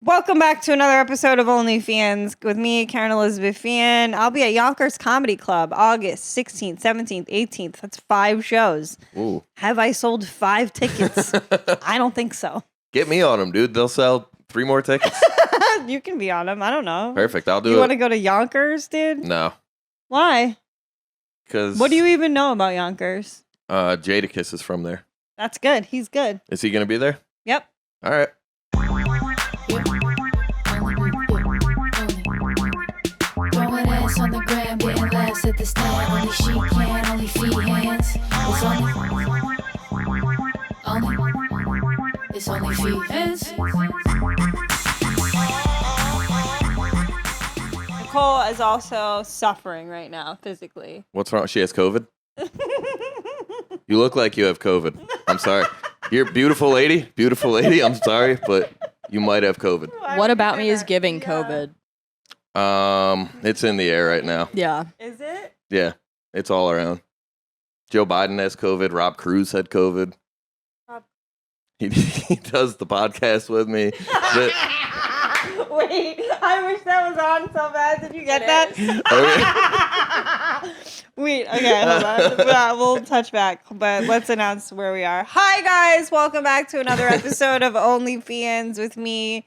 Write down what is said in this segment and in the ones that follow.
Welcome back to another episode of OnlyFeehans with me, Kerryn Elizabeth Feehan. I'll be at Yonkers Comedy Club August 16th, 17th, 18th. That's 5 shows. Ooh. Have I sold 5 tickets? I don't think so. Get me on them, dude. They'll sell 3 more tickets. You can be on them. I don't know. Perfect. I'll do it. You want to go to Yonkers, dude? No. Why? Because... What do you even know about Yonkers? Jadakiss is from there. That's good. He's good. Is he going to be there? Yep. All right. Throwing ass on the gram, getting laughs at the stand. Only she can, only Feehans. It's only Feehans. Nicole is also suffering right now, physically. What's wrong? She has COVID? You look like you have COVID. I'm sorry. You're a beautiful lady. Beautiful lady. I'm sorry, but you might have COVID. What about me is giving COVID? It's in the air right now. Yeah. Is it? Yeah. It's all around. Joe Biden has COVID. Rob Cruz had COVID. He does the podcast with me. Wait, I wish that was on so bad. Did you get that? Wait, okay, hold on. We'll touch back, but let's announce where we are. Hi, guys. Welcome back to another episode of OnlyFeehans with me,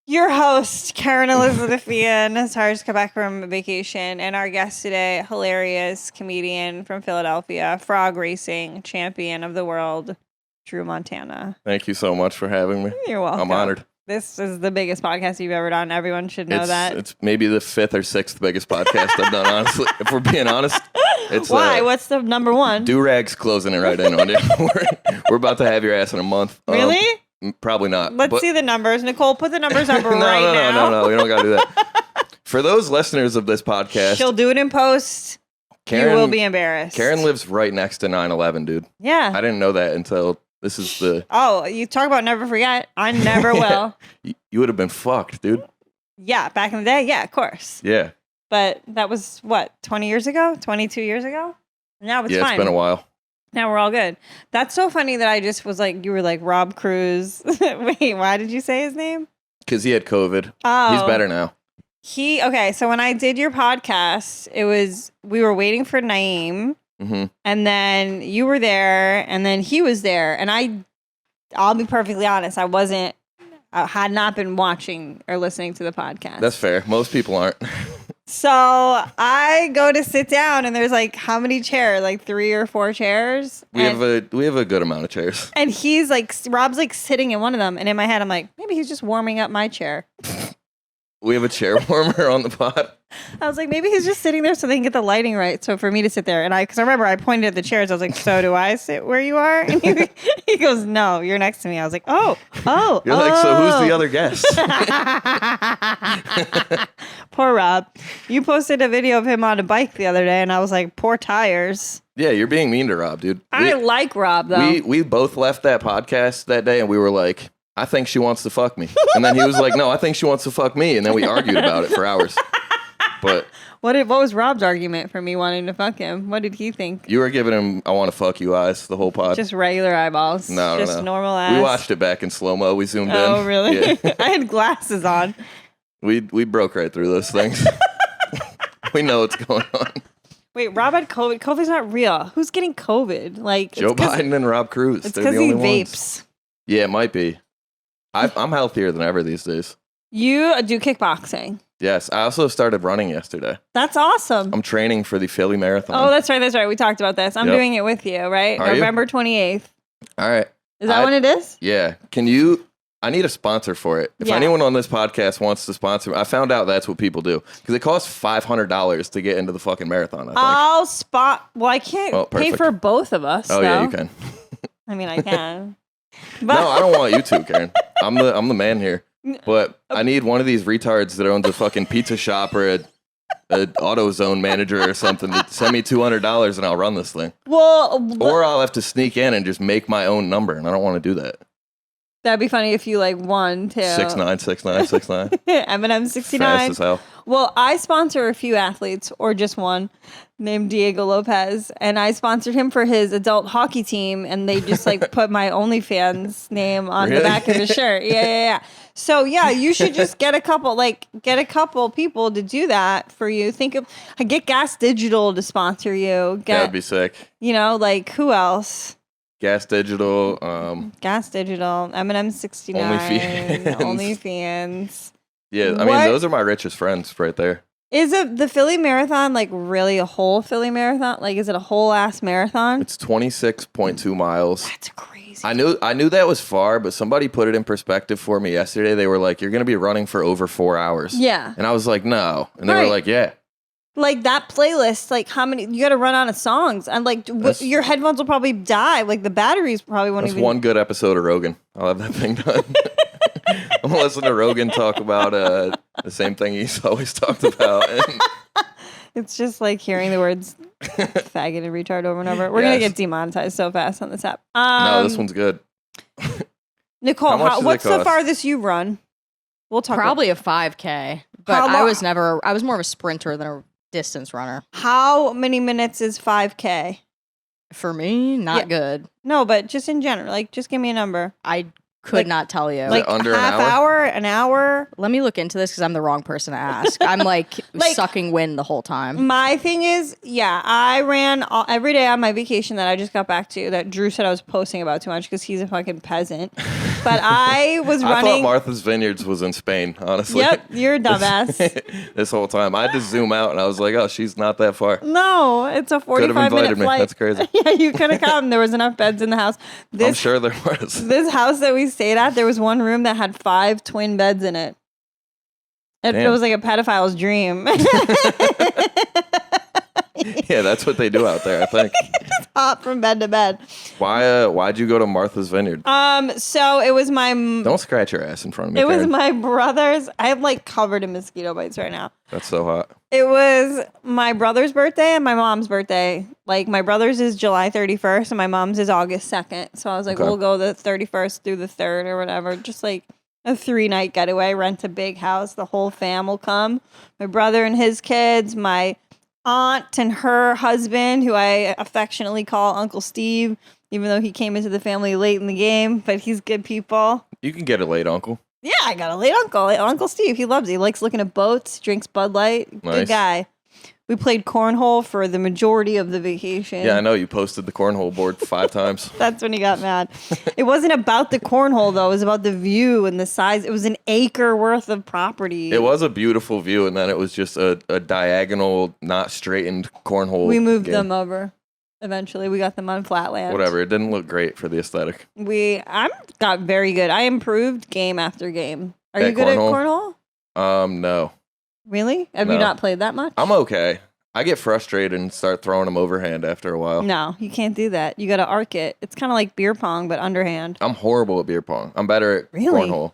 your host, Kerryn Elizabeth Feehan. Sorry, just got back from vacation. And our guest today, hilarious comedian from Philadelphia, frog racing champion of the world, Dru Montana. Thank you so much for having me. You're welcome. I'm honored. This is the biggest podcast you've ever done. Everyone should know that. It's maybe the 5th or 6th biggest podcast I've done, honestly. If we're being honest. It's Why? What's the number one? DURAG's closing it right in on you. We're about to have your ass in a month. Really? Probably not. Let's see the numbers. Nicole, put the numbers up right now. No. We don't got to do that. For those listeners of this podcast. She'll do it in post. Kerryn, you will be embarrassed. Kerryn lives right next to 9/11, dude. Yeah. I didn't know that until this is the... Oh, you talk about never forget. I never will. You would have been fucked, dude. Yeah, back in the day. Yeah, of course. Yeah. But that was, what, 20 years ago? 22 years ago? Now it's fine. Yeah, it's been a while. Now we're all good. That's so funny that I just was like, you were like, Rob Cruz. Wait, why did you say his name? Because he had COVID. Oh. He's better now. Okay, so when I did your podcast, we were waiting for Naeem, and then you were there, and then he was there, and I'll be perfectly honest, I had not been watching or listening to the podcast. That's fair. Most people aren't. So I go to sit down, and there's like how many chairs? Like 3 or 4 chairs. We have a good amount of chairs. And Rob's like sitting in one of them, and in my head I'm like, maybe he's just warming up my chair. We have a chair warmer on the pod. I was like, maybe he's just sitting there so they can get the lighting right. So for me to sit there, and because I remember I pointed at the chairs, I was like, so do I sit where you are? And he goes, no, you're next to me. I was like, oh. You're like, so who's the other guest? Poor Rob. You posted a video of him on a bike the other day, and I was like, poor tires. Yeah, you're being mean to Rob, dude. I like Rob, though. We both left that podcast that day, and we were like, I think she wants to fuck me. And then he was like, no, I think she wants to fuck me. And then we argued about it for hours. But what was Rob's argument for me wanting to fuck him? What did he think? You were giving him I want to fuck you eyes the whole pod. Just regular eyeballs. No. Normal ass. We watched it back in slow-mo. We zoomed in. Oh, really? Yeah. I had glasses on. We broke right through those things. We know what's going on. Wait, Rob had COVID. COVID's not real. Who's getting COVID? Like Joe Biden and Rob Cruz. It's because he vapes. Yeah, it might be. I'm healthier than ever these days. You do kickboxing. Yes. I also started running yesterday. That's awesome. I'm training for the Philly Marathon. Oh, that's right. We talked about this. I'm doing it with you, right? Are November 28th. All right. Is that when it is? Yeah. I need a sponsor for it. If Yeah. anyone on this podcast wants to sponsor me, I found out that's what people do. Because it costs $500 to get into the fucking marathon, I think. Well, I can't pay perfect. for both of us. Oh, yeah, you can. I mean, I can. No, I don't want you to, Kerryn. I'm the man here. But I need one of these retards that owns a fucking pizza shop or a AutoZone manager or something to send me $200 and I'll run this thing. Well, or I'll have to sneak in and just make my own number, and I don't want to do that. That'd be funny if you like won too. 6'9", 6'9", 6'9". Eminem 69. Fast as hell. Well, I sponsor a few athletes, or just one, named Diego Lopez, and I sponsored him for his adult hockey team, and they just like put my OnlyFans name on the back of his shirt. Yeah. So yeah, you should just get a couple people to do that for you. Get Gas Digital to sponsor you. That'd be sick. You know, like who else? Gas Digital. Eminem 69. OnlyFeehans. Yeah, I mean, those are my richest friends right there. Is it the Philly Marathon like really a whole Philly Marathon? Like, is it a whole ass marathon? It's 26.2 miles. That's crazy. I knew that was far, but somebody put it in perspective for me yesterday. They were like, "You're going to be running for over 4 hours." Yeah. And I was like, "No," and they were like, "Yeah." Like that playlist, like how many you got to run out of songs, and like your headphones will probably die. Like the batteries probably won't even. That's one good episode of Rogan. I'll have that thing done. I'm gonna listen to Rogan talk about the same thing he's always talked about. It's just like hearing the words "faggot" and "retard" over and over. We're gonna get demonetized so fast on this app. No, this one's good. Nicole, what's the farthest you've run? We'll talk. Probably a 5K, but I was more of a sprinter than a distance runner. How many minutes is 5K? For me, not good. No, but just in general, like, just give me a number. I could not tell you. Like under half an hour? Let me look into this because I'm the wrong person to ask. I'm like sucking wind the whole time. My thing is, I ran every day on my vacation that I just got back to that Dru said I was posting about too much because he's a fucking peasant. But I was running. I thought Martha's Vineyards was in Spain, honestly. Yep, you're a dumbass. This whole time. I had to zoom out and I was like, oh, she's not that far. No, it's a 45-minute flight. That's crazy. Yeah, you could have come. There was enough beds in the house. I'm sure there was. This house that we stayed at, there was one room that had 5 twin beds in it. It was like a pedophile's dream. Yeah, that's what they do out there, I think. Just hop from bed to bed. Why'd you go to Martha's Vineyard? So it was my... Don't scratch your ass in front of me, It Kerryn. was my brother's... I'm like covered in mosquito bites right now. That's so hot. It was my brother's birthday and my mom's birthday. Like, my brother's is July 31st and my mom's is August 2nd. So I was like, we'll go the 31st through the 3rd or whatever. Just like a 3-night getaway, rent a big house. The whole fam will come. My brother and his kids, my aunt and her husband, who I affectionately call Uncle Steve, even though he came into the family late in the game, but he's good people. You can get a late uncle. Yeah, I got a late uncle. Uncle Steve, he loves it. He likes looking at boats, drinks Bud Light. Nice. Good guy. We played cornhole for the majority of the vacation. Yeah, I know. You posted the cornhole board 5 times. That's when he got mad. It wasn't about the cornhole, though. It was about the view and the size. It was an acre worth of property. It was a beautiful view, and then it was just a diagonal, not straightened cornhole. We moved them over. Eventually, we got them on flatland. Whatever. It didn't look great for the aesthetic. I got very good. I improved game after game. Are you good at cornhole? No. Really? Have you not played that much? I'm okay. I get frustrated and start throwing them overhand after a while. No, you can't do that. You got to arc it. It's kind of like beer pong, but underhand. I'm horrible at beer pong. I'm better at cornhole.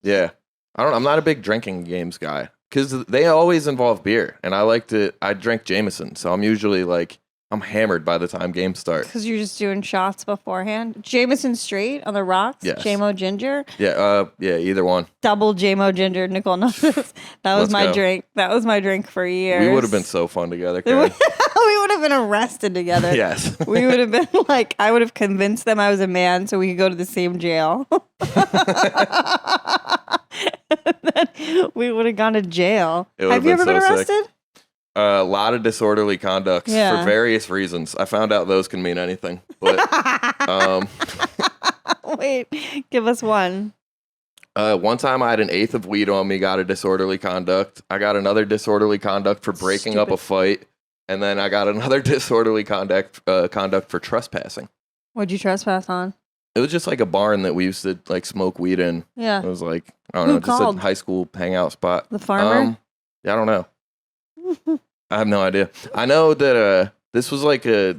Yeah. I'm not a big drinking games guy because they always involve beer. And I drink Jameson. So I'm usually like, I'm hammered by the time games start. Because you're just doing shots beforehand. Jameson straight on the rocks? Yes. JMO ginger? Yeah, either one. Double JMO ginger. Nicole knows this. That was my drink. That was my drink for years. We would have been so fun together, Kerryn. We would have been arrested together. Yes. We would have been like, I would have convinced them I was a man so we could go to the same jail. Then we would have gone to jail. Have you ever been arrested? A lot of disorderly conducts for various reasons. I found out those can mean anything. But wait, give us one. One time I had 1/8 of weed on me, got a disorderly conduct. I got another disorderly conduct for breaking up a fight. And then I got another disorderly conduct for trespassing. What'd you trespass on? It was just like a barn that we used to like smoke weed in. Yeah. It was like, I don't know, just a high school hangout spot. The farmer? Yeah, I don't know. I have no idea. I know that this was like this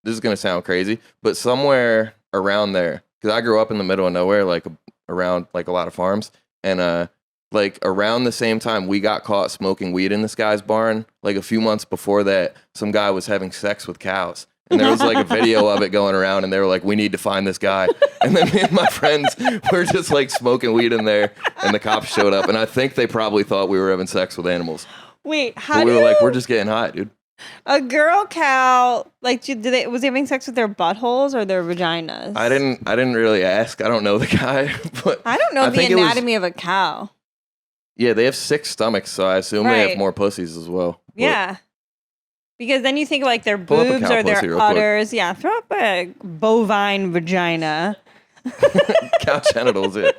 is going to sound crazy, but somewhere around there, because I grew up in the middle of nowhere, like around like a lot of farms, and like around the same time we got caught smoking weed in this guy's barn, like a few months before that, some guy was having sex with cows. And there was like a video of it going around, and they were like, we need to find this guy. And then me and my friends were just like smoking weed in there, and the cops showed up. And I think they probably thought we were having sex with animals. Wait, But we were like, we're just getting high, dude. a girl cow, like, was they having sex with their buttholes or their vaginas? I didn't really ask. I don't know the guy, but I don't know the think it was- anatomy of a cow. yeah, they have 6 stomachs, so I assume they Right. have more pussies as well. But Yeah. Because then you think of like their Pull up a boobs cow or their pussy real quick. udders. Yeah, throw up a bovine vagina. cow genitals, yeah.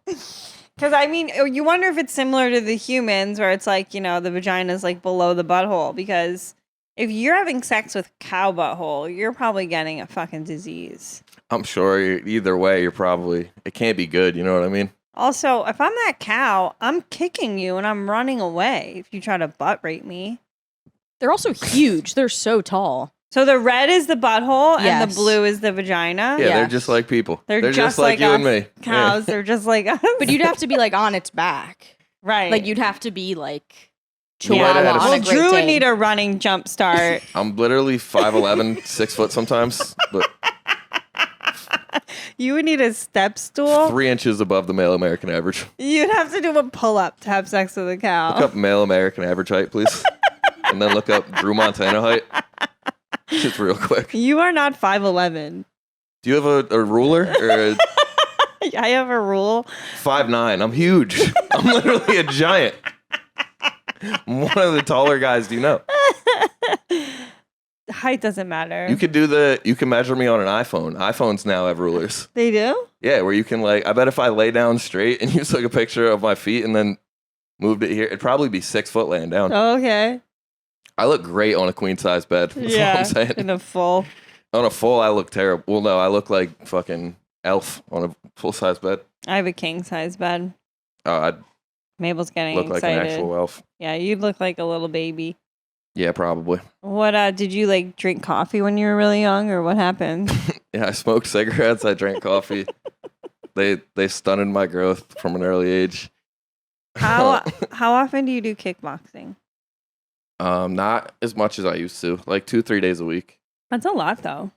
Because I mean, you wonder if it's similar to the humans where it's like, the vagina's like below the butthole. Because if you're having sex with cow butthole, you're probably getting a fucking disease. I'm sure either way, it can't be good. You know what I mean? Also, if I'm that cow, I'm kicking you and I'm running away if you try to butt rape me. They're also huge. They're so tall. So the red is the butthole and the Yes. blue is the vagina. Yeah, Yeah. they're just like people. They're just like you us and me. cows. They're just like us. But you'd have to be like on its back. right. Like you'd have to be like You might have Chihuahua had a- on well, a Great Drew would Dane. need a running jump start. I'm literally 5'11", 6 foot sometimes, but You would need a step stool. 3 inches above the male American average. You'd have to do a pull up to have sex with a cow. Look up male American average height, please. And then look up Dru Montana height. Just real quick. You are not 5'11". Do you have a ruler? Or I have a rule. 5'9"? I'm huge. I'm literally a giant. I'm one of the taller guys. Do you know? Height doesn't matter. You can measure me on an iPhone. iPhones now have rulers. They do? Yeah, where you can I bet if I lay down straight and you took a picture of my feet and then moved it here, it'd probably be 6 foot laying down. Oh, okay. I look great on a queen size bed. That's what I'm saying. in a full. On a full, I look terrible. Well, no, I look like fucking Elf on a full size bed. I have a king size bed. I'd Mabel's getting look like excited. an actual elf. Yeah, you'd look like a little baby. Yeah, probably. What did you like drink coffee when you were really young or what happened? Yeah, I smoked cigarettes. I drank coffee. They stunted my growth from an early age. How often do you do kickboxing? Not as much as I used to. Like 2-3 days a week. That's a lot though.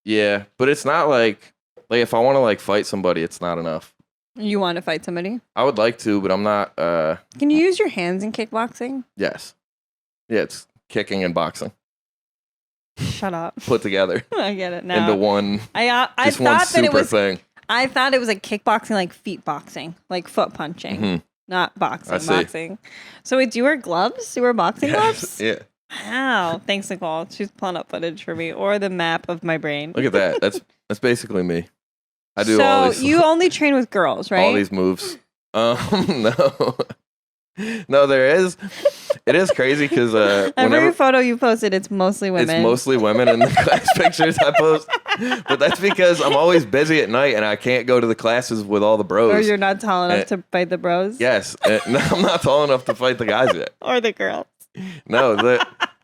Yeah, but it's not like if I want to fight somebody, it's not enough. You want to fight somebody? I would like to, but I'm not. Can you use your hands in kickboxing? Yes. Yeah, it's kicking and boxing Shut up. put together I get it now. into one. I Just one thought that it super was. thing. I thought it was like kickboxing, like feet boxing, like foot punching, Mhm. not boxing. I see. Boxing. So wait, do you wear gloves? You wear boxing gloves? Yeah. Wow. Thanks, Nicole. She's pulling up footage for me or the map of my brain. Look at that. That's basically me. I do all these. So you only train with girls, right? all these moves. No. No, there is. It is crazy because Every whenever photo you posted, it's mostly women. it's mostly women in the class pictures I post, but that's because I'm always busy at night and I can't go to the classes with all the bros. or you're not tall enough Uh, to fight the bros. Yes, no, I'm not tall enough to fight the guys yet. Or the girls. No,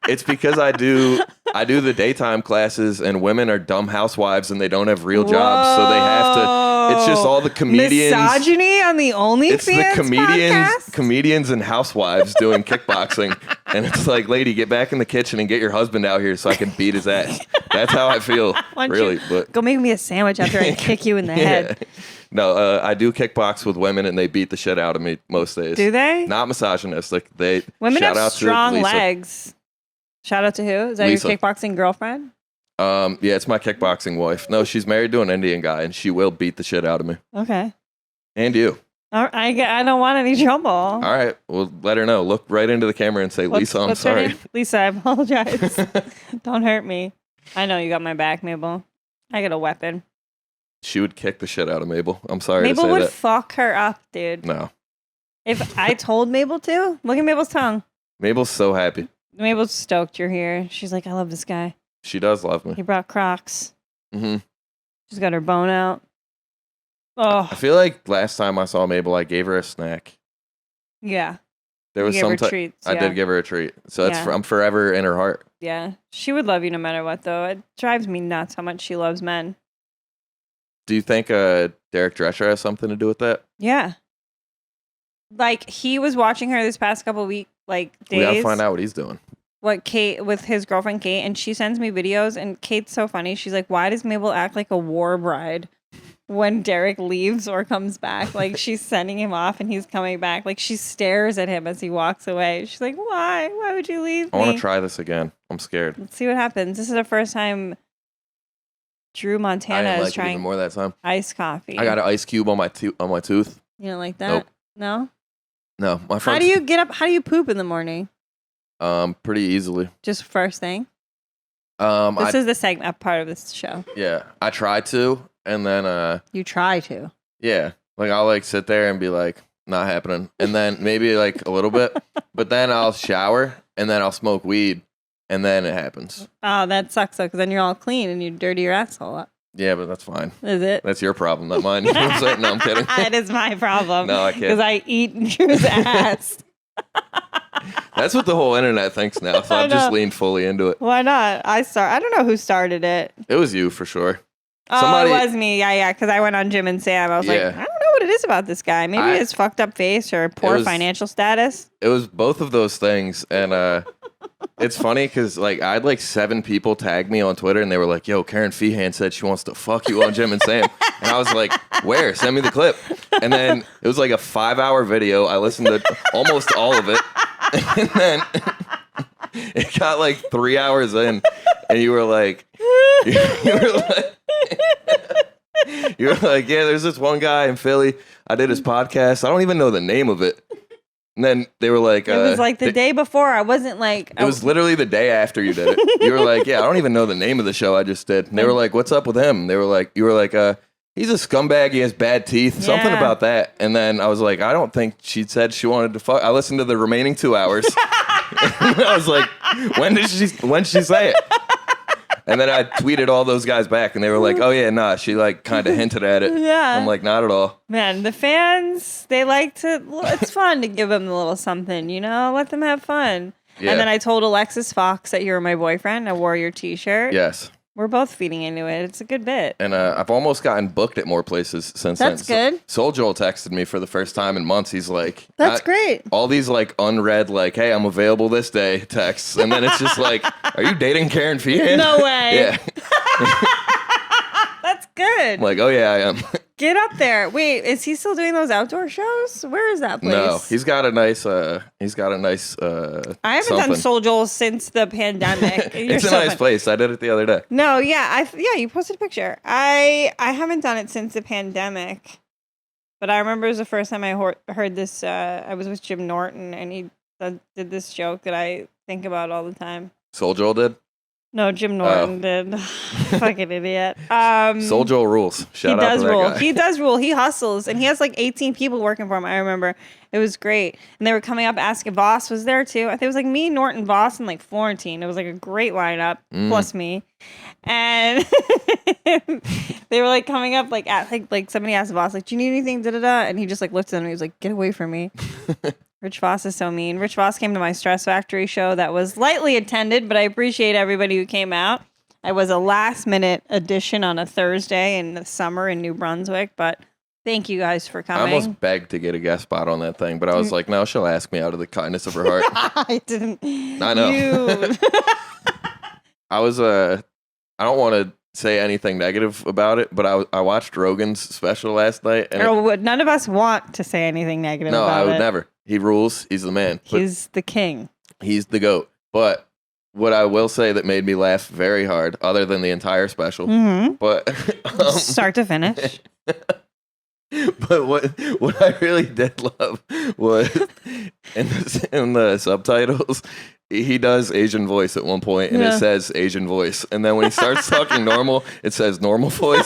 it's because I do the daytime classes and women are dumb housewives and they don't have real jobs, so they have to. It's just all the comedians. Misogyny on the OnlyFeehans It's the podcast? comedians and housewives doing kickboxing, and it's like, lady, get back in the kitchen and get your husband out here so I can beat his ass. That's how I feel, Why don't really. you But go make me a sandwich after I kick you in the head. yeah. No, I do kickbox with women, and they beat the shit out of me most days. Do they? Not misogynistic. They Women shout have out to strong Lisa. legs. Shout out to who? Is that Lisa. your kickboxing girlfriend? Yeah, it's my kickboxing wife. No, she's married to an Indian guy, and she will beat the shit out of me. Okay. And you. I don't want any trouble. All right. Well, let her know. Look right into the camera and say, Lisa, I'm what's her sorry. name? Lisa, I apologize. Don't hurt me. I know you got my back, Mabel. I got a weapon. She would kick the shit out of Mabel. I'm sorry Mabel to say would that. fuck her up, dude. No. If I told Mabel to, look at Mabel's tongue. Mabel's so happy. Mabel's stoked you're here. She's like, I love this guy. She does love me. He brought Crocs. Hmm. She's got her bone out. I Oh, feel like last time I saw Mabel, I gave her a snack. yeah. There You was gave some her ti- treats. I yeah. did give her a treat. So Yeah. I'm forever in her heart. Yeah. She would love you no matter what, though. It drives me nuts how much she loves men. Do you think Derek Drescher has something to do with that? Yeah. Like, he was watching her this past couple week, like, days. We gotta find out what he's doing. with his girlfriend Kate, and she sends me videos, and Kate's so funny. She's like, why does Mabel act like a war bride when Derek leaves or comes back? Like, she's sending him off and he's coming back. Like, she stares at him as he walks away. She's like, why would you leave I me? want to try this again. I'm scared. Let's see what happens. This is the first time Dru I Montana didn't is like it even trying more that time. iced coffee. I got an ice cube on my tooth. You don't like that? Nope. No? No, my How friend. do you get up? How do you poop in the morning? Pretty easily. Just first thing? This This is the segment part of this show. Yeah, I try to, and then You try to. yeah, like I'll like sit there and be like, not happening, and then maybe like a little bit, but then I'll shower and then I'll smoke weed, and then it happens. Oh, that sucks though, because then you're all clean and you dirty your asshole up. Yeah, but that's fine. Is it? That's your problem, not mine. You know what I'm saying? No, I'm kidding. It is my problem. No, I Because can't. I eat Drew's ass. That's what the whole internet thinks now. So I I've just know. leaned fully into it. Why not? I don't know who started it. It was you for sure. Oh, it was me. Yeah, because I went on Jim and Sam. I was like, Yeah. I don't know what it is about this guy. Maybe his fucked up face or poor was- financial status. It was both of those things, and it's funny because like I had like 7 people tag me on Twitter, and they were like, "Yo, Kerryn Feehan said she wants to fuck you on Jim and Sam," and I was like, "Where? Send me the clip." And then it was like a 5-hour video. I listened to almost all of it, and then it got like 3 hours in, and you were like, you were like. You were like, yeah, there's this one guy in Philly. I did his podcast. I don't even know the name of it. And then they were like, It was like the day before. I wasn't like. it was literally the day after you did it. You were like, yeah, I don't even know the name of the show I just did. And they were like, what's up with him? They were like, you were like, he's a scumbag. He has bad teeth. Something Yeah. about that. And then I was like, I don't think she said she wanted to fuck. I listened to the remaining 2 hours. And I was like, when did she say it? And then I tweeted all those guys back, and they were like, "Oh yeah, nah." She like kind of hinted at it. Yeah. I'm like, not at all. Man, the fans, they like to, it's fun to give them a little something, you know? Let them have fun. Yeah. And then I told Alexis Fox that you were my boyfriend. I wore your t-shirt. Yes. We're both feeding into it. It's a good bit. And I've almost gotten booked at more places since That's then. good. Soul Joel texted me for the first time in months. He's like, That's great. All these like unread, like, hey, I'm available this day texts. And then it's just like, are you dating Kerryn Feehan? No way. Yeah. That's good. I'm like, oh yeah, I am. Get up there. Wait, is he still doing those outdoor shows? Where is that place? No, he's got a nice, I haven't something. done Soul Joel since the pandemic. You're It's a so nice fun. place. I did it the other day. No, yeah, you posted a picture. I haven't done it since the pandemic, but I remember it was the first time I heard this. I was with Jim Norton, and he did this joke that I think about all the time. Soul Joel did? No, Jim Norton did. Fucking idiot. Soul Joel rules. Shout he out does to that rule. guy. He does rule. He hustles, and he has like 18 people working for him. I remember it was great, and they were coming up asking. Voss was there too. I think it was like me, Norton, Voss, and like Florentine. It was like a great lineup plus me, and they were like coming up like somebody asked Voss like, "Do you need anything?" Da da da, and he just like looked at them and he was like, "Get away from me." Rich Voss is so mean. Rich Voss came to my Stress Factory show that was lightly attended, but I appreciate everybody who came out. I was a last minute addition on a Thursday in the summer in New Brunswick, but thank you guys for I coming. almost begged to get a guest spot on that thing, but I was like, no, she'll ask me out of the kindness of her heart. I didn't. I know. You. I was, I don't want to say anything negative about it, but I watched Rogan's special last night. And None of us want to say anything negative no, about I would it. never. He rules. He's the man. But He's the king. he's the GOAT. But what I will say that made me laugh very hard, other than the entire special, Mm-hmm. but Start to finish. but what I really did love was in the subtitles, he does Asian voice at one point, and Yeah. it says Asian voice, and then when he starts talking normal, it says normal voice.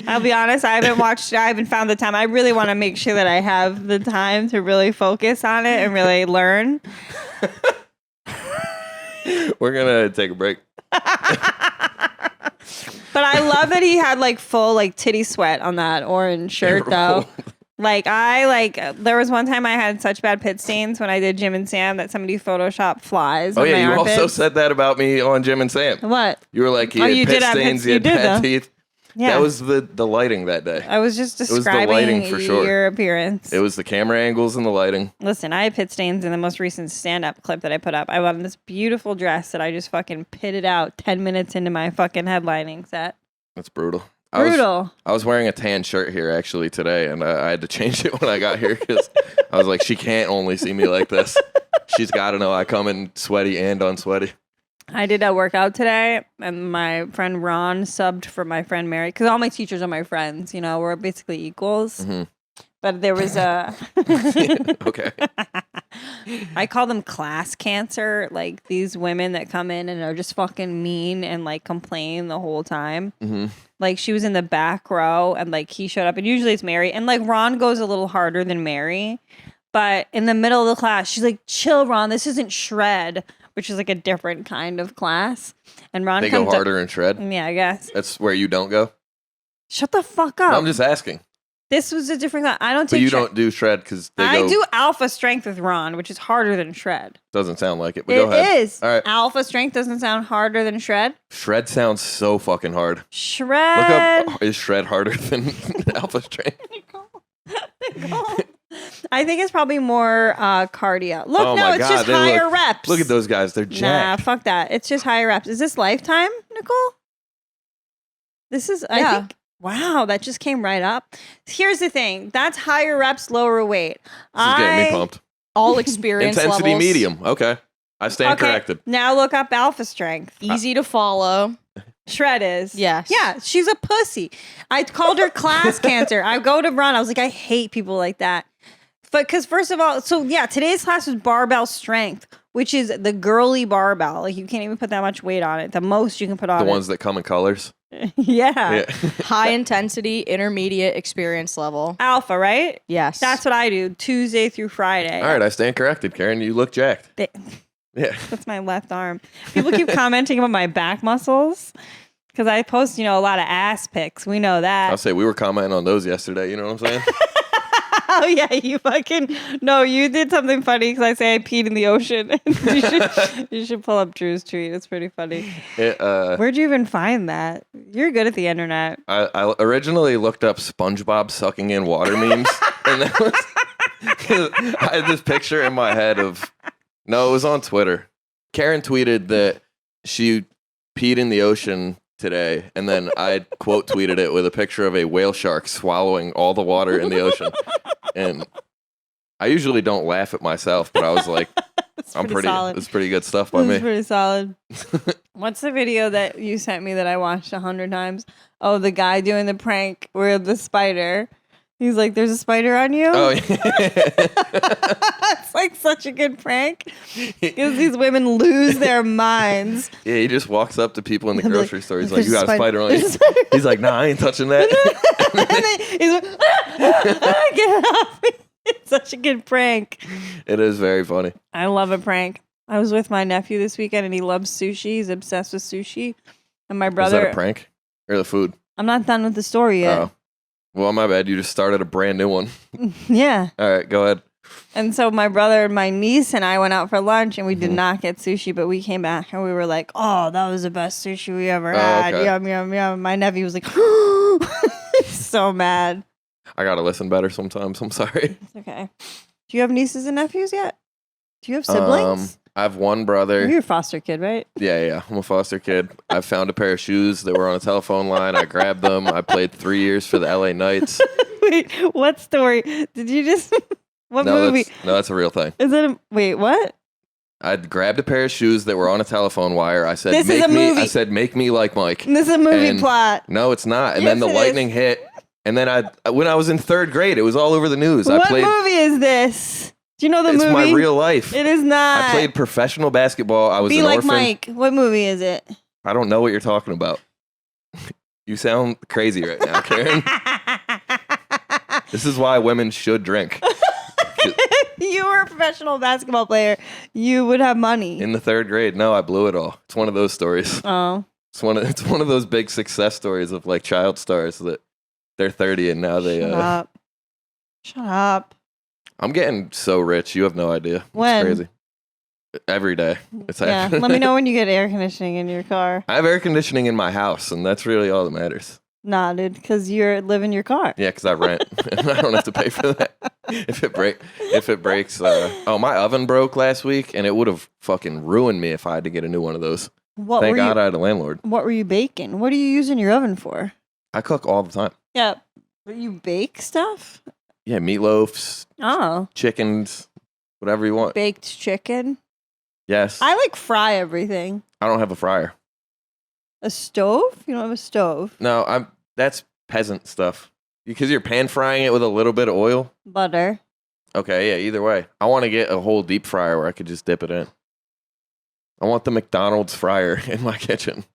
I'll be honest, I haven't found the time. I really want to make sure that I have the time to really focus on it and really learn. We're gonna take a break. But I love that he had like full like titty sweat on that orange shirt though. There was one time I had such bad pit stains when I did Jim and Sam that somebody photoshopped flies. Oh on yeah, my you armpits. also said that about me on Jim and Sam. What? You were like, he Oh, had you pit did have stains, pits- he you had did, bad though. teeth. Yeah. That was the lighting that day. I was just was the describing lighting for sure. your appearance. It was the camera angles and the lighting. Listen, I have pit stains in the most recent stand-up clip that I put up. I wore this beautiful dress that I just fucking pitted out 10 minutes into my fucking headlining set. That's brutal. Brutal. I was wearing a tan shirt here actually today, and I had to change it when I got here because I was like, she can't only see me like this. She's got to know I come in sweaty and unsweaty. I did a workout today, and my friend Ron subbed for my friend Mary, because all my teachers are my friends. You know, we're basically equals. Mm-hmm. But there was a... Okay. I call them class cancer, like these women that come in and are just fucking mean and like complain the whole time. Mm-hmm. Like she was in the back row and like he showed up, and usually it's Mary, and like Ron goes a little harder than Mary, but in the middle of the class she's like, chill Ron, this isn't shred, which is like a different kind of class. And Ron They go harder in shred? Yeah, I guess. That's where you don't go? Shut the fuck up. No, I'm just asking. This was a different class. I don't take But you don't do shred because they I go... do alpha strength with Ron, which is harder than shred. Doesn't sound like it, but go ahead. It is. All right. Alpha strength doesn't sound harder than shred. Shred sounds so fucking hard. Shred. Look up, is shred harder than alpha strength? Nicole. I think it's probably more cardio. Look, Oh no, my it's God, just they higher look- reps. Look at those guys. They're Nah, jacked. fuck that. It's just higher reps. Is this Lifetime, Nicole? This is, I Yeah. think, wow, that just came right up. Here's the thing. That's higher reps, lower weight. This is getting me pumped. All experience Intensity levels. medium. Okay. I stand Okay, corrected. now look up alpha strength. Easy to follow. Shred is. Yes. Yeah, she's a pussy. I called her class cancer. I go to Ron. I was like, I hate people like that. But because first of all, so yeah, today's class was barbell strength, which is the girly barbell. Like you can't even put that much weight on it. The most you can put on The it. ones that come in colors. Yeah. High intensity, intermediate experience level. Alpha, right? Yes. That's what I do Tuesday through Friday. All right, I stand corrected, Kerryn. You look jacked. Yeah. That's my left arm. People keep commenting about my back muscles because I post, a lot of ass pics. We know that. I'll say we were commenting on those yesterday. You know what I'm saying? Oh yeah, you fucking no! You did something funny because I say I peed in the ocean. you should pull up Dru's tweet. It's pretty funny. Where'd you even find that? You're good at the internet. I originally looked up SpongeBob sucking in water memes, and that was I had this picture in my head of no, it was on Twitter. Kerryn tweeted that she peed in the ocean today, and then I quote tweeted it with a picture of a whale shark swallowing all the water in the ocean. And I usually don't laugh at myself, but I was like, I'm pretty solid. it's pretty good stuff by This me. is pretty solid. What's the video that you sent me that I watched 100 times? Oh, the guy doing the prank where the spider. He's like, "There's a spider on you." Oh, yeah. It's like such a good prank because these women lose their minds. Yeah, he just walks up to people in the He'll be grocery like, store. He's like, "There's "You got a spider on you?" There's a spider. He's like, "Nah, I ain't touching that." And then he's like, "Get it off me." It's such a good prank. It is very funny. I love a prank. I was with my nephew this weekend and he loves sushi. He's obsessed with sushi. And my Was brother. that a prank or the food? I'm not done with the story yet. Oh, well, my bad. You just started a brand new one. Yeah. All right, go ahead. And so my brother and my niece and I went out for lunch and we did not get sushi, but we came back and we were like, "Oh, that was the best sushi we ever had." okay. Yum, yum, yum. My nephew was like, so mad. I gotta listen better sometimes. I'm sorry. It's okay. Do you have nieces and nephews yet? Do you have siblings? I have one brother. You're a foster kid, right? Yeah. I'm a foster kid. I found a pair of shoes that were on a telephone line. I grabbed them. I played 3 years for the LA Knights. Wait, what story? Did you just... What movie? That's a real thing. Is it wait, what? I grabbed a pair of shoes that were on a telephone wire. I said, This is a movie. I said, make me like Mike. This is a movie And plot. No, it's not. And Yes, then the it lightning is. hit. And then when I was in 3rd grade, it was all over the news. What I played. movie is this? Do you know the It's movie? my real life. It is not. I played professional basketball. I was Be an like orphan. Mike. What movie is it? I don't know what you're talking about. You sound crazy right now, Kerryn. This is why women should drink. If you were a professional basketball player, you would have money. In the 3rd grade, no, I blew it all. It's one of those stories. Oh. It's one of those big success stories of like child stars that they're 30 and now they. Shut up. Shut up. I'm getting so rich. You have no idea. When? It's crazy. Every day. It's Yeah. happening. Let me know when you get air conditioning in your car. I have air conditioning in my house, and that's really all that matters. nodded because you're living your car. Yeah, because I rent. I don't have to pay for that. If it breaks. My oven broke last week, and it would have fucking ruined me if I had to get a new one of those. Thank God I had a landlord. What were you baking? What are you using your oven for? I cook all the time. Yeah. You bake stuff? Yeah, meatloafs, Oh. chickens, whatever you want. Baked chicken? Yes. I like fry everything. I don't have a fryer. A stove? You don't have a stove? No, that's peasant stuff. Because you're pan frying it with a little bit of oil. Butter. Okay, yeah, either way. I want to get a whole deep fryer where I could just dip it in. I want the McDonald's fryer in my kitchen.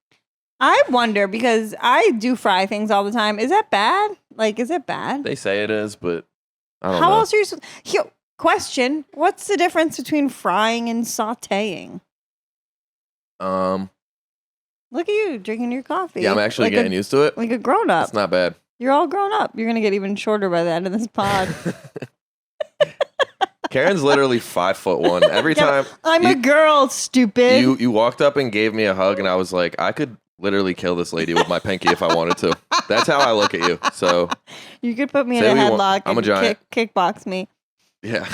I wonder because I do fry things all the time. Is that bad? Like, is it bad? They say it is, but I don't How know. else are you question, what's the difference between frying and sautéing? Look at you drinking your coffee. Yeah, I'm actually getting used to it. Like a grown up. It's not bad. You're all grown up. You're going to get even shorter by the end of this pod. Kerryn's literally 5'1". Every time I'm a girl, stupid. you walked up and gave me a hug, and I was like, I could literally kill this lady with my pinky if I wanted to. That's how I look at you. So you could put me in say a what you want. headlock I'm a and giant. kickbox me. Yeah.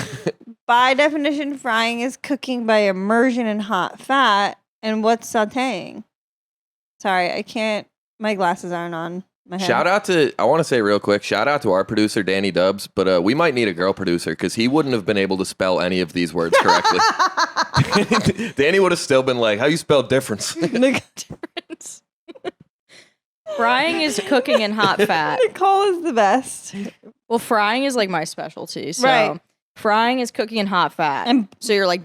By definition, frying is cooking by immersion in hot fat. And what's sautéing? Sorry, I can't. My glasses aren't on my head. I want to say real quick, shout out to our producer, Danny Dubs, but we might need a girl producer because he wouldn't have been able to spell any of these words correctly. Danny would have still been like, how you spell difference? Difference. Frying is cooking in hot fat. Nicole is the best. Well, frying is like my specialty. So Right. frying is cooking in hot fat. And So you're like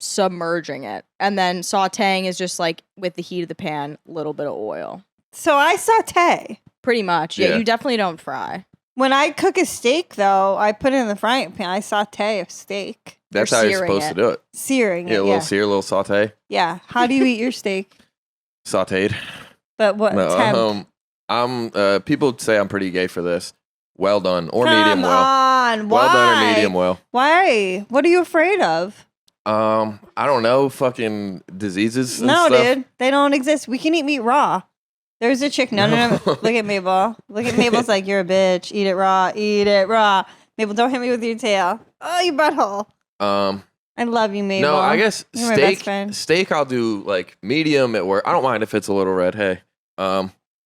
submerging it. And then sauteing is just like with the heat of the pan, a little bit of oil. so I saute. Pretty much. Yeah, Yeah. you definitely don't fry. When I cook a steak, though, I put it in the frying pan. I saute a steak. That's You're how you're searing supposed to do it. Searing Yeah, it, a little yeah. sear, a little saute. Yeah. How do you eat your steak? Sauteed. But what temp? People say I'm pretty gay for this. Well done. Or Come medium well. on. Why? Well done or medium well. Why? What are you afraid of? I don't know, fucking diseases and No, stuff. dude. They don't exist. We can eat meat raw. There's a chick. No. Look at Mabel. Look at Mabel's like, you're a bitch. Eat it raw. Eat it raw. Mabel, don't hit me with your tail. Oh, you butthole. I love you, Mabel. No, I guess You're my best friend. steak I'll do like medium at work. I don't mind if it's a little red. Hey.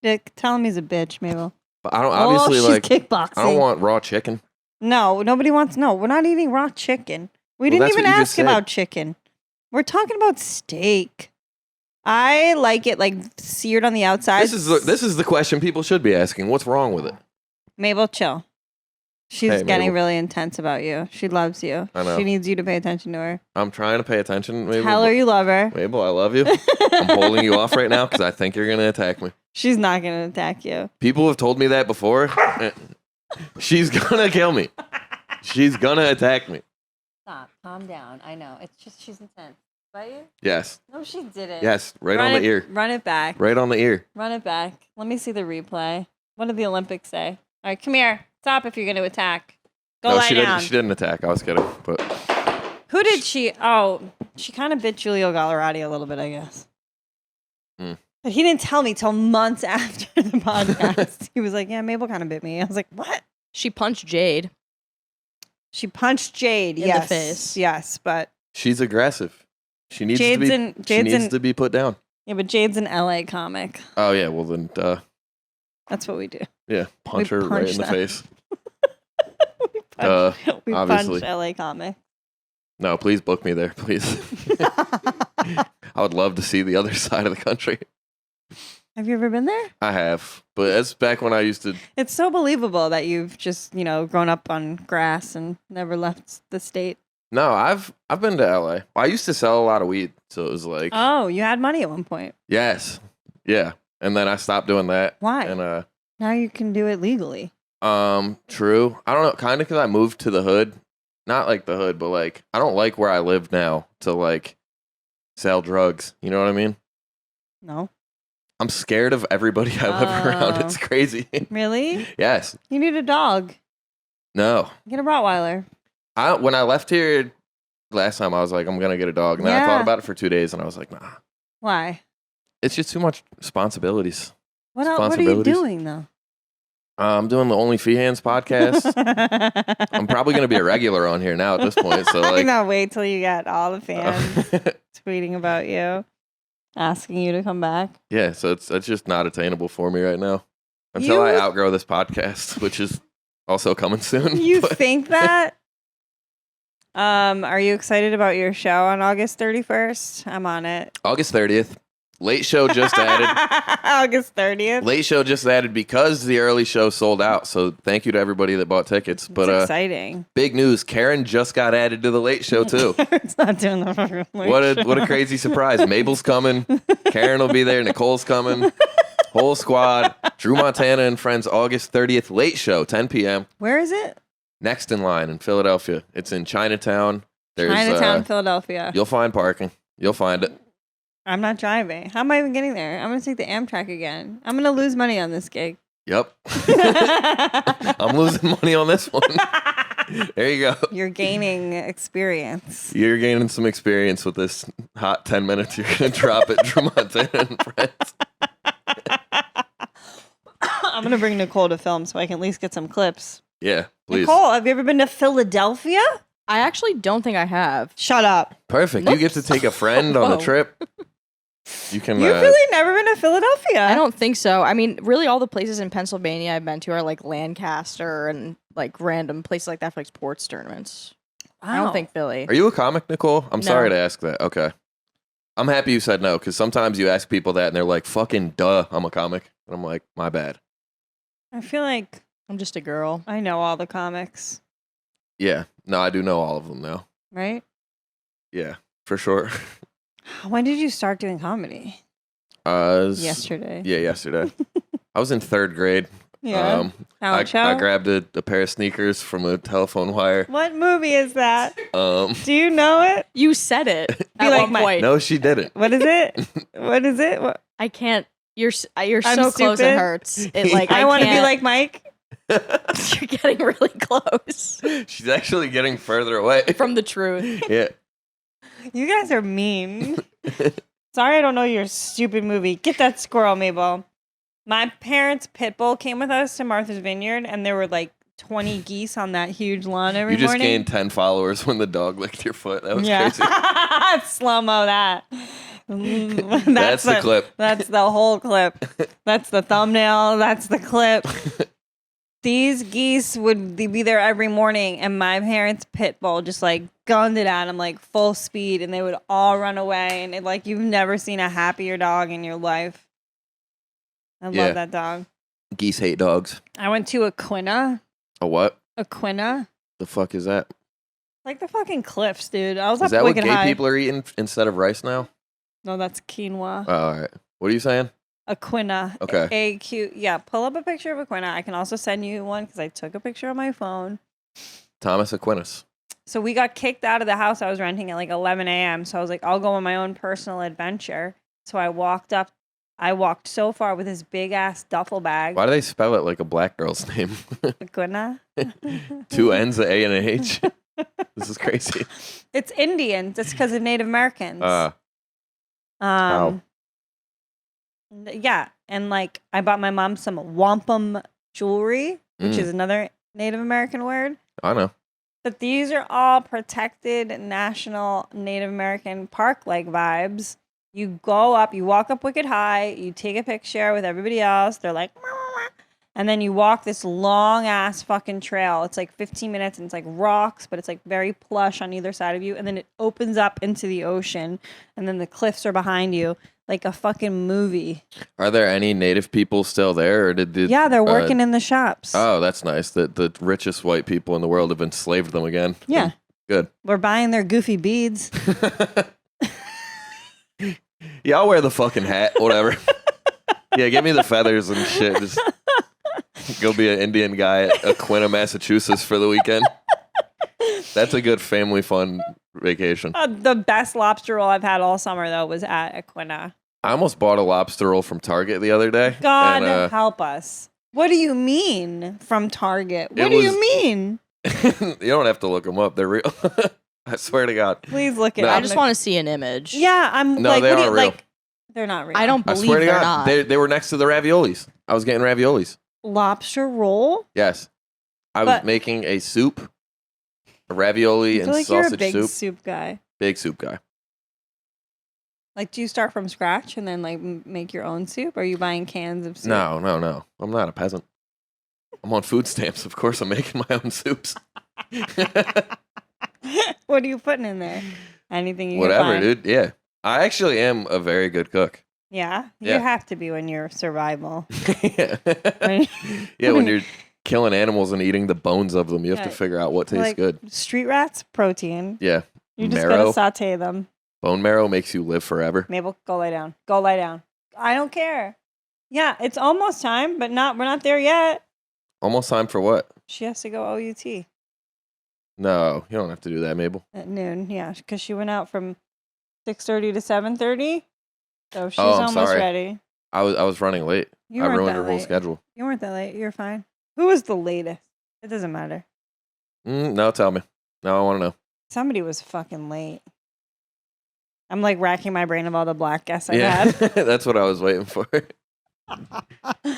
Dick, tell him he's a bitch, Mabel. But I don't obviously she's like kickboxing. I don't want raw chicken. No, nobody wants. No, we're not eating raw chicken. We didn't that's even what you just ask said. about chicken. We're talking about steak. I like it like seared on the outside. This is the question people should be asking. What's wrong with it? Mabel, chill. She's Hey, getting Mabel. really intense about you. She loves you. I know. She needs you to pay attention to her. I'm trying to pay attention. Mabel, Tell her you love her. Mabel, I love you. I'm holding you off right now because I think you're gonna attack me. She's not going to attack you. People have told me that before. She's gonna kill me. She's gonna attack me. Stop. Calm down. I know. It's just she's intense. Bite you? Yes. No, she didn't. Yes. Right Run on it- the ear. Run it back. Right on the ear. Run it back. Let me see the replay. What did the Olympics say? All right, come here. Stop if you're going to attack. Go lie she down. didn't. She didn't attack. I was kidding. But Who did she? Oh, she kind of bit Giulio Gallerati a little bit, I guess. Hmm. But he didn't tell me till months after the podcast. He was like, "Yeah, Mabel kind of bit me." I was like, "What?" She punched Jade. She punched Jade. In the Yes, face. yes, but she's aggressive. She needs Jade's to be. in- she Jade's needs in- to be put down. yeah, but Jade's an LA comic. Oh yeah. Well then, That's what we do. yeah. Punch her right punch in the them. face. we punch, we obviously. punch LA comic. No, please book me there, please. I would love to see the other side of the country. Have you ever been there? I have, but that's back when I used to. It's so believable that you've just, grown up on grass and never left the state. No, I've been to LA. I used to sell a lot of weed, so it was like, Oh, you had money at one point. yes, yeah, and then I stopped doing that. Why? And Now you can do it legally. true. I don't know, kind of because I moved to the hood, not like the hood, but like I don't like where I live now to like sell drugs. You know what I mean? No. I'm scared of everybody I live around. Oh. It's crazy. Really? Yes. You need a dog. No. Get a Rottweiler. When I left here last time, I was like, I'm gonna get a dog, and then I Yeah. thought about it for 2 days, and I was like, nah, Why? it's just too much responsibilities. What are you Responsibilities. doing though? I'm doing the OnlyFeehans podcast. I'm probably going to be a regular on here now at this point. So I like, cannot wait till you get all the fans tweeting about you, asking you to come back. yeah, so it's just not attainable for me right now until I You- outgrow this podcast, which is also coming soon. You But- think that? Are you excited about your show on August 31st? I'm on it. August 30th. Late show just added. August 30th. Late show just added because the early show sold out. So thank you to everybody that bought tickets. But It's exciting. big news, Kerryn just got added to the late show too. It's not doing the fucking What a crazy surprise. Mabel's coming. Kerryn will be there. Nicole's coming. Whole squad. Dru Montana and friends, August 30th. Late show, 10 p.m. Where is it? Next in line in Philadelphia. It's in Chinatown. There's Chinatown, Philadelphia. You'll find parking. You'll find it. I'm not driving. How am I even getting there? I'm going to take the Amtrak again. I'm going to lose money on this gig. Yep. I'm losing money on this one. There you go. You're gaining experience. You're gaining some experience with this hot 10 minutes you're going to drop at Dru Montana and friends. I'm going to bring Nicole to film so I can at least get some clips. Yeah, please. Nicole, have you ever been to Philadelphia? I actually don't think I have. Shut up. Perfect. You get to take a friend on the Whoa. trip. You can. You've really never been to Philadelphia. I don't think so. I mean, really, all the places in Pennsylvania I've been to are like Lancaster and like random places like that for like sports tournaments. I Wow. don't think Philly. Are you a comic, Nicole? I'm No. sorry to ask that. Okay. I'm happy you said no because sometimes you ask people that and they're like, fucking duh, I'm a comic. And I'm like, my bad. I feel like I'm just a girl. I know all the comics, Yeah. No, I do know all of them now. right? Yeah, for sure. When did you start doing comedy? Yesterday. Yeah, yesterday. I was in 3rd grade. Yeah. I Ouch. grabbed a pair of sneakers from a telephone wire. What movie is that? Um, Do you know it? You said it at like one my- point. no, she didn't. What is it? What is it? What? I can't. You're I'm so close. It stupid. hurts. It like I want to be can't- like Mike. You're getting really close She's actually getting further away. from the truth. Yeah. You guys are mean. Sorry, I don't know your stupid movie. Get that squirrel, Mabel. My parents' pit bull came with us to Martha's Vineyard, and there were like 20 geese on that huge lawn every You just morning. gained 10 followers when the dog licked your foot. That was crazy. Slow mo that. That's the clip. That's the whole clip. That's the thumbnail. That's the clip. These geese would be there every morning, and my parents' pit bull just like gunned it at them like full speed, and they would all run away. And like you've never seen a happier dog in your life. I Yeah. love that dog. Geese hate dogs. I went to Aquina. A what? Aquina. The fuck is that? Like the fucking cliffs, dude. I was Is up that what wicked gay high. people are eating instead of rice now? No, that's quinoa. Oh, all right. What are you saying? Aquina. Okay. AQ. Yeah, pull up a picture of Aquina. I can also send you one because I took a picture on my phone. Thomas Aquinas. So we got kicked out of the house I was renting at like 11 a.m. So I was like, I'll go on my own personal adventure. So I walked so far with this big ass duffel bag. Why do they spell it like a black girl's name? Aquina. 2 N's, a and an H. This is crazy. It's Indian. That's because of Native Americans. Wow. Yeah, and like I bought my mom some wampum jewelry, which is another Native American word. I know. But these are all protected national Native American park-like vibes. You go up, you walk up wicked high, you take a picture with everybody else. They're like, "Wah, wah, wah," and then you walk this long ass fucking trail. It's like 15 minutes and it's like rocks, but it's like very plush on either side of you. And then it opens up into the ocean, and then the cliffs are behind you, like a fucking movie. Are there any native people still there, or did the Yeah, they're working in the shops. Oh, that's nice. The richest white people in the world have enslaved them again. Yeah. Good. We're buying their goofy beads. Yeah, I'll wear the fucking hat. Whatever. Yeah, give me the feathers and shit. Just go be an Indian guy at Aquina, Massachusetts for the weekend. That's a good family fun vacation. The best lobster roll I've had all summer, though, was at Aquina. I almost bought a lobster roll from Target the other day. God and, help us. What do you mean from Target? What It do was- you mean? you don't have to look them up. They're real. I swear to God. Please look it No. up. I just want to see an image. Yeah, I'm No, like, they what do are you real. like? They're not real. I don't I believe swear to they're God. not. They were next to the raviolis. I was getting raviolis. lobster roll? Yes. I was But- making a soup, a ravioli I and feel like you're a sausage big soup. soup guy. Big soup guy. Like, do you start from scratch and then like make your own soup? Or are you buying cans of soup? No. I'm not a peasant. I'm on food stamps. Of course, I'm making my own soups. What are you putting in there? Anything you can Whatever, find? dude. Yeah. I actually am a very good cook. Yeah, you Yeah. have to be when you're survival. Yeah. When- Yeah, when you're killing animals and eating the bones of them, you have to Yeah. figure out what tastes like, good. Street rats, protein. Yeah. You just Marrow. gotta saute them. Bone marrow makes you live forever. Mabel, go lie down. Go lie down. I don't care. Yeah, it's almost time, but we're not there yet. Almost time for what? She has to go OUT No, you don't have to do that, Mabel. at noon. Yeah, because she went out from 6:30 to 7:30. So she's Oh, I'm almost sorry. ready. I was running late. You I weren't ruined that her whole late. schedule. You weren't that late. You're fine. Who was the latest? It doesn't matter. No, tell me. No, I want to know. Somebody was fucking late. I'm like racking my brain of all the black guests I Yeah, had. that's what I was waiting for.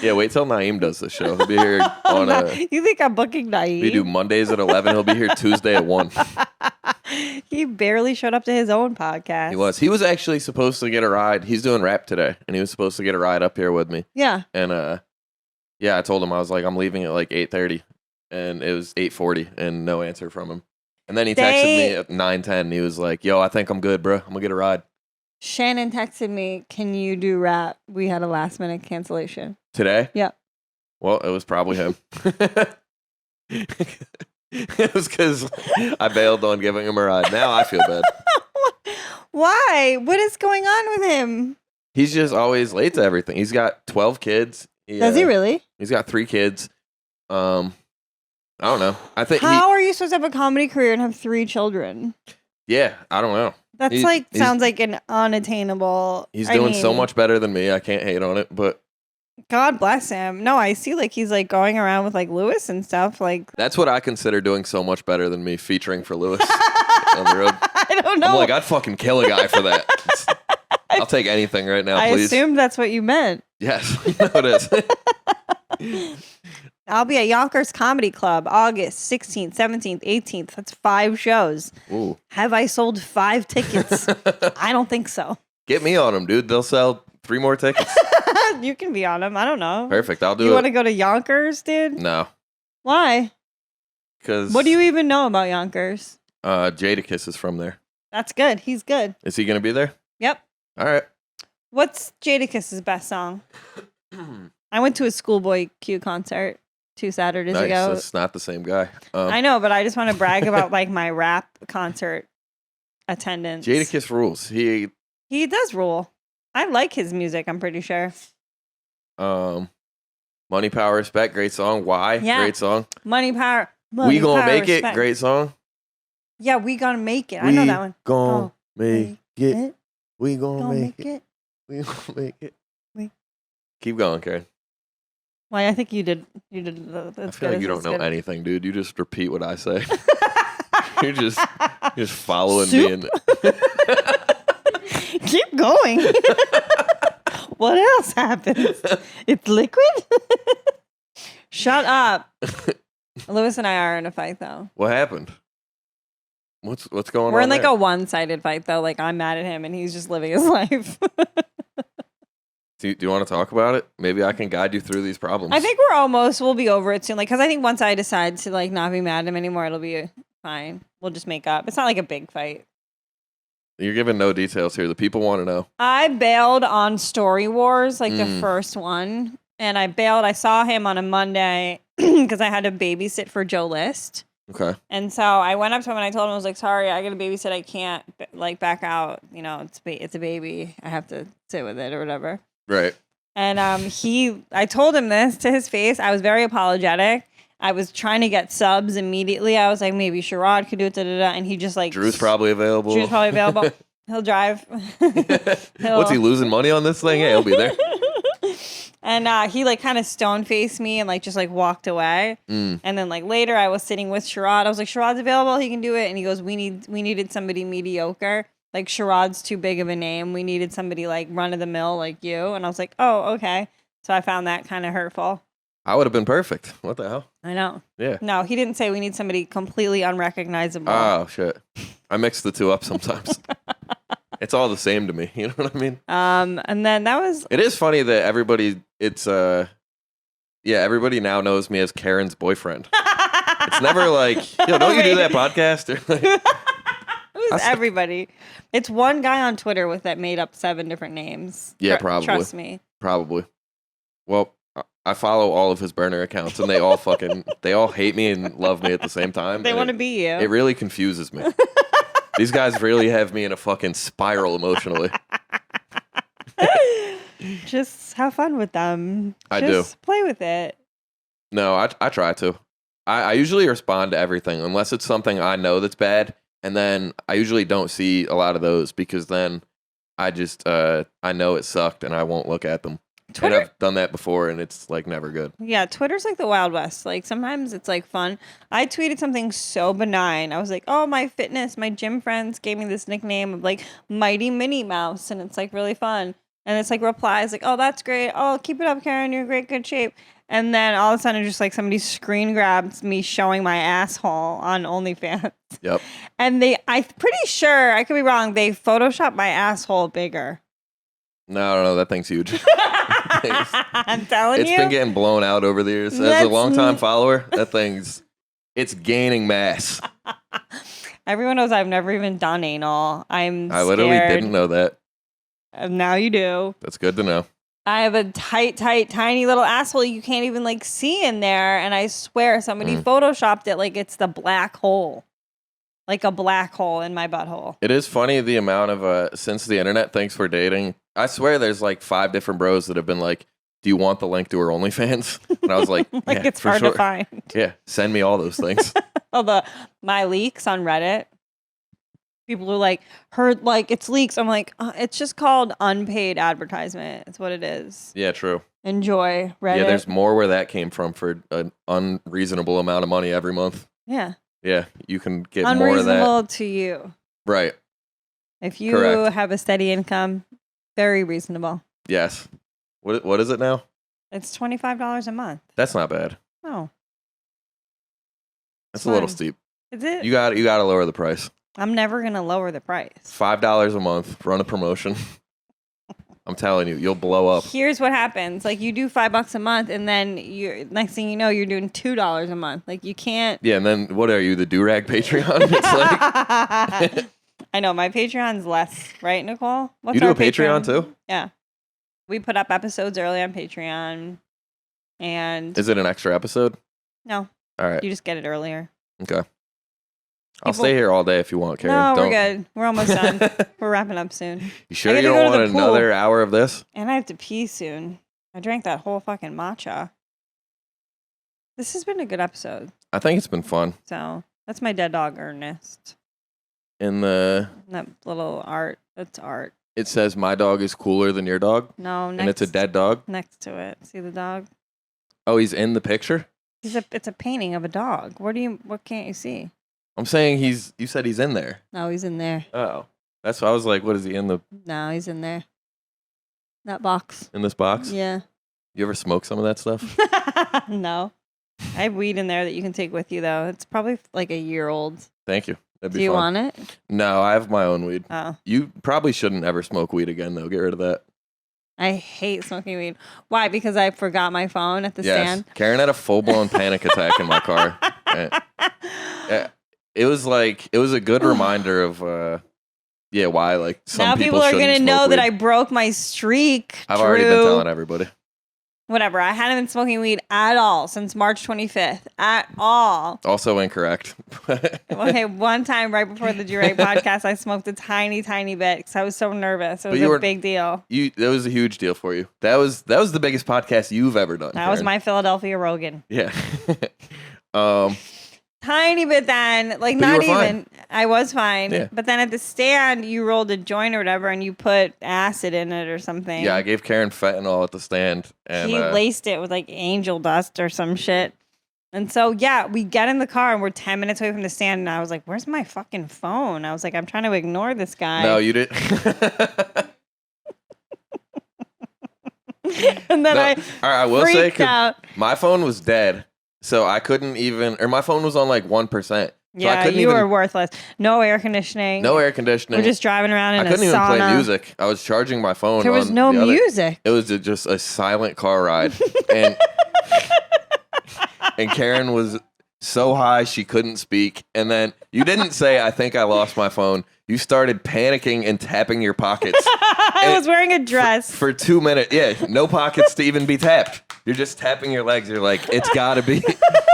Yeah, wait till Naeem does the show. He'll be here on You think I'm booking Naeem? we do Mondays at 11. He'll be here Tuesday at 1. He barely showed up to his own podcast. He was actually supposed to get a ride. He's doing rap today, and he was supposed to get a ride up here with me. Yeah. And yeah, I told him I was like, I'm leaving at like 8:30, and it was 8:40, and no answer from him. And then he texted me at 9:10. He was like, "Yo, I think I'm good, bro. I'm gonna get a ride Shannon texted me, "Can you do rap?" We had a last minute cancellation. today." Yep. Well, it was probably him. It was because I bailed on giving him a ride. Now I feel bad. Why? What is going on with him? He's just always late to everything. He's got 12 kids. Does he really? He's got 3 kids. I don't know. I think How are you supposed to have a comedy career and have 3 children? yeah, I don't know. That's He's- sounds like an unattainable. He's I doing so mean, much better than me. I can't hate on it, but God bless him. No, I see like he's like going around with like Lewis and stuff. Like that's what I consider doing so much better than me featuring for Lewis on the road. I don't know. I'm like, I'd fucking kill a guy for that. I'll take anything right now, I please. assumed that's what you meant. Yes, no, it is. I'll be at Yonkers Comedy Club August 16th, 17th, 18th. That's 5 shows. Ooh. Have I sold 5 tickets? I don't think so. Get me on them, dude. They'll sell 3 more tickets. You can be on them. I don't know. Perfect. I'll do You it. want to go to Yonkers, dude? No, Why? because What do you even know about Yonkers? Jadakiss is from there. That's good. He's good. Is he gonna be there? Yep. All right. What's Jadakiss's best song? I went to a Schoolboy Q concert 2 Saturdays Nice. ago. That's not the same guy. I know, but I just want to brag about like my rap concert attendance. Jadakiss rules. He does rule. I like his music, I'm pretty sure. Money, Power, Respect. Great song. Why? Yeah. Great song. Money, power. We gonna power, make it. respect. Great song. Yeah, we gonna make it. I know that one. Gonna make it. We gonna Gonna make make it. it. We gonna make it. We- Keep going, Kerryn. Well, I think you did. You did. I feel like you don't know anything, dude. You just repeat what I say. You're just following Soup? me. Keep going. What else happens? It's liquid. Shut up. Lewis and I are in a fight, though. What happened? What's going on? We're in like there? a one-sided fight, though. Like I'm mad at him, and he's just living his life. Do you want to talk about it? Maybe I can guide you through these problems. I think we'll be over it soon. Like, because I think once I decide to like not be mad at him anymore, it'll be fine. We'll just make up. It's not like a big fight. You're giving no details here. The people want to know. I bailed on Story Wars, like the Mm. first one. And I bailed. I saw him on a Monday because I had to babysit for Joe List. Okay. And so I went up to him and I told him, I was like, sorry, I got to babysit. I can't like back out. You know, it's a baby. I have to sit with it or whatever. Right. And I told him this to his face. I was very apologetic. I was trying to get subs immediately. I was like, maybe Sherrod could do it. And he just like Drew's probably available. Drew's probably available. He'll drive. What's he losing money on this thing? Yeah, he'll be there. And he like kind of stone faced me and like just like walked away. And then like later I was sitting with Sherrod. I was like, Sherrod's available. He can do it. And he goes, we needed somebody mediocre. Like Sherrod's too big of a name. We needed somebody like run of the mill like you. And I was like, oh, okay. So I found that kind of hurtful. I would have been perfect. What the hell? I know. Yeah. No, he didn't say we need somebody completely unrecognizable. Oh, shit. I mix the two up sometimes. It's all the same to me. You know what I mean? And then that was... It is funny that everybody now knows me as Kerryn's boyfriend. It's never like, yo, don't you do that podcast? Or like, Who's everybody? It's one guy on Twitter with that made up 7 different names. Yeah, probably. Trust me. Probably. Well, I follow all of his burner accounts, and they all hate me and love me at the same time. They want to be you. It really confuses me. These guys really have me in a fucking spiral emotionally. Just have fun with them. I Just do. Play with it. No, I try to. I usually respond to everything unless it's something I know that's bad, and then I usually don't see a lot of those because then I just I know it sucked and I won't look at them. Twitter, And I've done that before, and it's like never good. yeah, Twitter's like the Wild West. Like sometimes it's like fun. I tweeted something so benign. I was like, "Oh, my gym friends gave me this nickname of like Mighty Minnie Mouse," and it's like really fun. And it's like replies like, "Oh, that's great. Oh, keep it up, Kerryn. You're in great, good shape." And then all of a sudden, just like somebody screen grabs me showing my asshole on OnlyFans. Yep. And I'm pretty sure, I could be wrong, they photoshopped my asshole bigger. No, that thing's huge. I'm telling It's you. been getting blown out over the years. As a longtime follower, it's gaining mass. Everyone knows I've never even done anal. I literally didn't know that. Now you do. That's good to know. I have a tight, tiny little asshole you can't even like see in there. And I swear somebody photoshopped it like it's the black hole. Like a black hole in my butthole. It is funny the amount of, since the internet thinks we're dating, I swear there's like 5 different bros that have been like, "Do you want the link to her OnlyFans?" And I was like, like yeah, it's for hard sure. to find. Yeah, send me all those things. My leaks on Reddit. People are like, heard like it's leaks. I'm like, it's just called unpaid advertisement. It's what it is. Yeah, true. Enjoy Reddit. Yeah, there's more where that came from for an unreasonable amount of money every month. Yeah. Yeah, you can get more of Unreasonable that. to you. Right. If you Correct. have a steady income, very reasonable. Yes. What is it now? It's $25 a month. That's not bad. Oh. That's a little fine. steep. Is it? You got to lower the price. I'm never going to lower the price. $5 a month. Run a promotion. I'm telling you, you'll blow up. Here's what happens. Like you do $5 a month and then next thing you know, you're doing $2 a month. Like you can't. Yeah, and then what are you, the DURAG Patreon? It's like I know my Patreon's less, right, Nicole? What's you do our a Patreon too? Yeah. We put up episodes early on Patreon. And Is it an extra episode? no, All right. you just get it earlier. Okay. I'll People- stay here all day if you want, Kerryn. No, Don't. we're good. We're almost done. We're wrapping up soon. You sure I you gotta don't go to want the pool. another hour of this? And I have to pee soon. I drank that whole fucking matcha. This has been a good episode. I think it's been fun. So that's my dead dog, Ernest. In the That little art. That's art. it says my dog is cooler than your dog, No, and it's a dead dog. next to it. See the dog? Oh, he's in the picture. It's a painting of a dog. What can't you see? I'm saying you said he's in there. No, he's in there. Oh, that's why I was like, what is he in No, he's in there. That box. this box? Yeah. You ever smoke some of that stuff? No. I have weed in there that you can take with you though. It's probably like a year old. Thank you. That'd be Do you fun. want it? No, I have my own weed. Oh. You probably shouldn't ever smoke weed again, though. Get rid of that. I hate smoking weed. Why? Because I forgot my phone at the Yes. stand. Kerryn had a full-blown panic attack in my car. It was a good reminder of why like some Now people are shouldn't gonna smoke know that weed. I broke my streak. I've already been telling everybody. Whatever. I hadn't been smoking weed at all since March 25th. At all. Also incorrect. Okay, one time right before the DURAG podcast, I smoked a tiny, tiny bit because I was so nervous. It was a big deal. That was a huge deal for you. That was the biggest podcast you've ever done. That was Kerryn. my Philadelphia Rogan. Yeah. Tiny bit then, like But you not were fine. even. I was fine. Yeah. But then at the stand, you rolled a joint or whatever and you put acid in it or something. Yeah, I gave Kerryn fentanyl at the stand, and He laced it with like angel dust or some shit. And so, yeah, we get in the car and we're 10 minutes away from the stand. And I was like, where's my fucking phone? I was like, I'm trying to ignore this guy. no, you didn't. And then No, I all right, I will say, freaked 'cause out. my phone was dead, so I couldn't even, or my phone was on like 1%. So I Yeah, couldn't you even, were worthless. No air conditioning. no air conditioning. We're just driving around in I couldn't a even sauna. play music. I was charging my phone. There was on no the other- music. It was just a silent car ride, and Kerryn was so high she couldn't speak. And then you didn't say, "I think I lost my phone." You started panicking and tapping your pockets. I was wearing a dress. For 2 minutes. Yeah, no pockets to even be tapped. You're just tapping your legs. You're like, it's gotta be.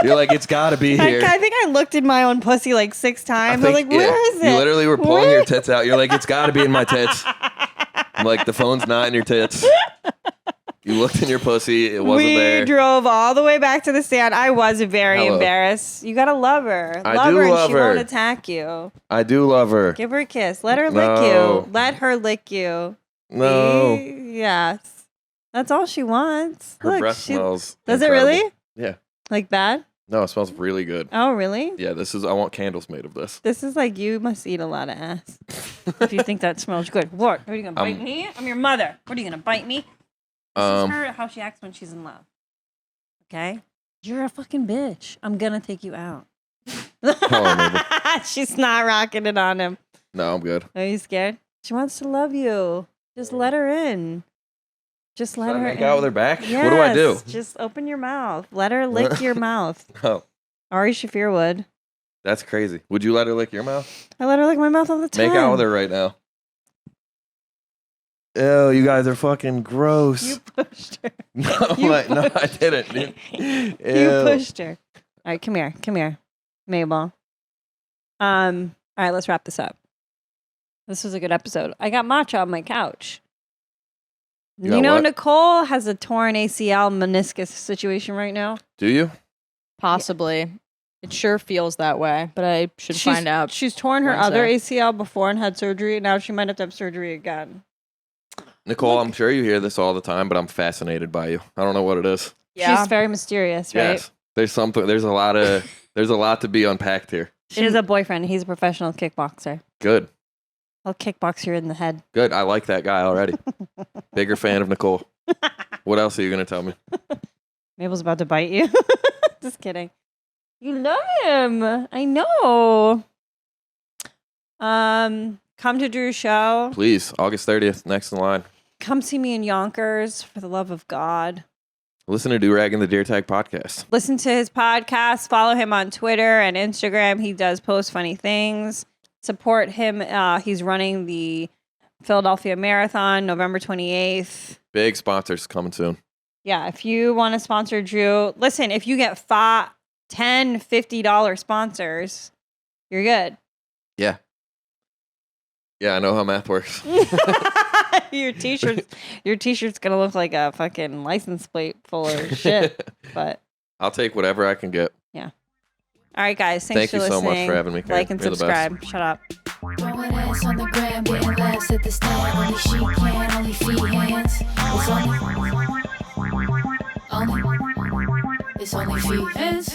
You're like, it's gotta be here. I think I looked in my own pussy like 6 times. I was like, where is it? You literally were pulling your tits out. You're like, it's gotta be in my tits. I'm like, the phone's not in your tits. You looked in your pussy. It wasn't there. We drove all the way back to the stand. I was very Hello. embarrassed. You gotta love her. I do her and love she her. won't attack you. I do love her. Give her a kiss. Let her No. lick you. Let her lick you. No. Yes. That's all she wants. Her Look, breath she, smells Does incredible. it really? Yeah. Like bad? No, it smells really good. Oh, really? Yeah, I want candles made of this. This is like you must eat a lot of ass if you think that smells good. What? Are you gonna bite me? I'm your mother. What are you gonna bite me? This is her how she acts when she's in love. Okay? You're a fucking bitch. I'm gonna take you out. She's not rocking it on him. No, I'm good. Are you scared? She wants to love you. Just let her in. Just let Should I her make in. out with her back? Yes. What do I do? Just open your mouth. Let her lick your mouth. Oh, Ari Shafir would. that's crazy. Would you let her lick your mouth? I let her lick my mouth all the time. Make out with her right now. Ew, you guys are fucking gross. You pushed her. No, You no, I didn't. You Ew. pushed her. All right, come here. Come here. Mabel. All right, let's wrap this up. This was a good episode. I got matcha on my couch. You got know, what? Nicole has a torn ACL meniscus situation right now. Do you? Possibly. It sure feels that way, but I should find out. She's torn her Wednesday. other ACL before and had surgery. Now she might have to have surgery again. Nicole, I'm sure you hear this all the time, but I'm fascinated by you. I don't know what it is. Yeah. She's very mysterious, right? Yes. There's something, there's a lot to be unpacked here. She has a boyfriend. He's a professional kickboxer. Good. I'll kickbox you in the head. Good. I like that guy already. Bigger fan of Nicole. What else are you going to tell me? Mabel's about to bite you. Just kidding. You love him. I know. Come to Dru's show. Please, August 30th, next in line. Come see me in Yonkers, for the love of God. Listen to DURAG and the DEERTAG podcast. Listen to his podcast. Follow him on Twitter and Instagram. He does post funny things. Support him. He's running the Philadelphia Marathon, November 28th. Big sponsors coming soon. Yeah, if you want to sponsor Dru, listen, if you get $10, $50 sponsors, you're good. Yeah. Yeah, I know how math works. your t-shirt's gonna look like a fucking license plate full of shit. But I'll take whatever I can get. all right, guys, thanks Thank for you so listening. much for having me, Kerryn. Like and You're the best. subscribe. Shut up. Throwing ass on the gram, getting laughs at the stand. Only she can, only feehans. It's only feehans.